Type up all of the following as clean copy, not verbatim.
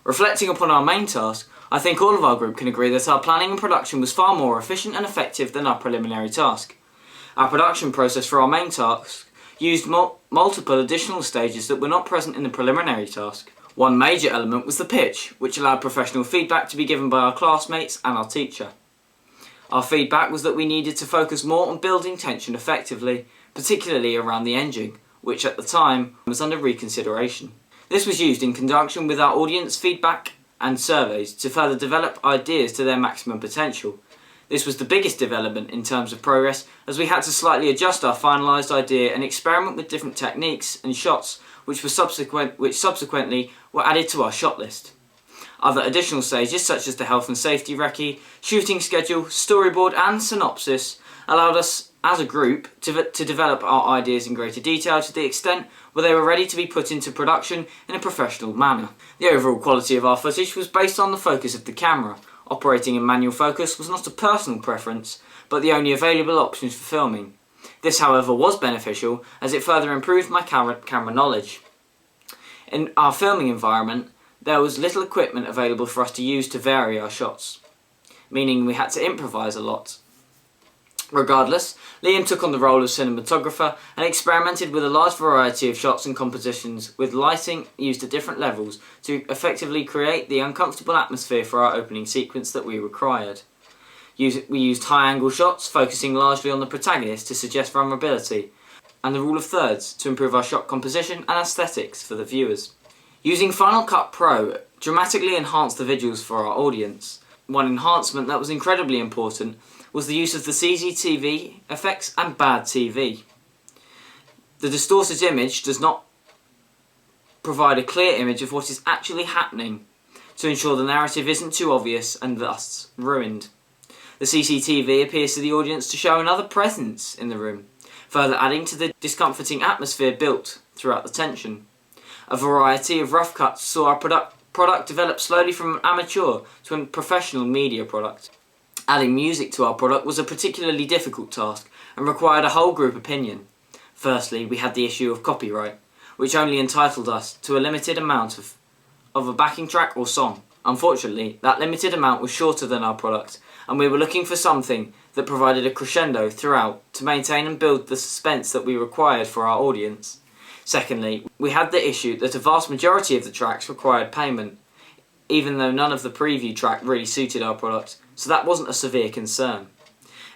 Reflecting upon our main task, I think all of our group can agree that our planning and production was far more efficient and effective than our preliminary task. Our production process for our main task used multiple additional stages that were not present in the preliminary task. One major element was the pitch, which allowed professional feedback to be given by our classmates and our teacher. Our feedback was that we needed to focus more on building tension effectively, particularly around the engine, which at the time was under reconsideration. This was used in conjunction with our audience feedback and surveys to further develop ideas to their maximum potential. This was the biggest development in terms of progress, as we had to slightly adjust our finalised idea and experiment with different techniques and shots which subsequently were added to our shot list. Other additional stages such as the health and safety recce, shooting schedule, storyboard and synopsis allowed us as a group to develop our ideas in greater detail to the extent where they were ready to be put into production in a professional manner. The overall quality of our footage was based on the focus of the camera. Operating in manual focus was not a personal preference, but the only available options for filming. This, however, was beneficial as it further improved my camera knowledge. In our filming environment, there was little equipment available for us to use to vary our shots, meaning we had to improvise a lot. Regardless, Liam took on the role of cinematographer and experimented with a large variety of shots and compositions with lighting used at different levels to effectively create the uncomfortable atmosphere for our opening sequence that we required. We used high-angle shots, focusing largely on the protagonist to suggest vulnerability, and the rule of thirds to improve our shot composition and aesthetics for the viewers. Using Final Cut Pro dramatically enhanced the visuals for our audience. One enhancement that was incredibly important was the use of the CCTV effects and bad TV. The distorted image does not provide a clear image of what is actually happening to ensure the narrative isn't too obvious and thus ruined. The CCTV appears to the audience to show another presence in the room, further adding to the discomforting atmosphere built throughout the tension. A variety of rough cuts saw our product develop slowly from an amateur to a professional media product. Adding music to our product was a particularly difficult task and required a whole group opinion. Firstly, we had the issue of copyright, which only entitled us to a limited amount of a backing track or song. Unfortunately, that limited amount was shorter than our product, and we were looking for something that provided a crescendo throughout to maintain and build the suspense that we required for our audience. Secondly, we had the issue that a vast majority of the tracks required payment, even though none of the preview track really suited our product, so that wasn't a severe concern.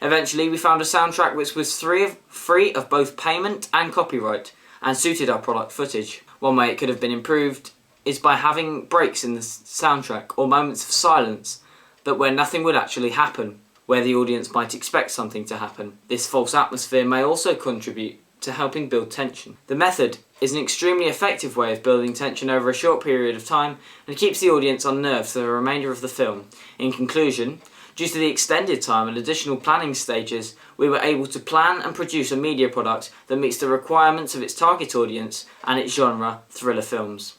Eventually, we found a soundtrack which was free of both payment and copyright, and suited our product footage. One way it could have been improved is by having breaks in the soundtrack or moments of silence where nothing would actually happen, where the audience might expect something to happen. This false atmosphere may also contribute to helping build tension. The method is an extremely effective way of building tension over a short period of time and keeps the audience unnerved for the remainder of the film. In conclusion, due to the extended time and additional planning stages, we were able to plan and produce a media product that meets the requirements of its target audience and its genre, thriller films.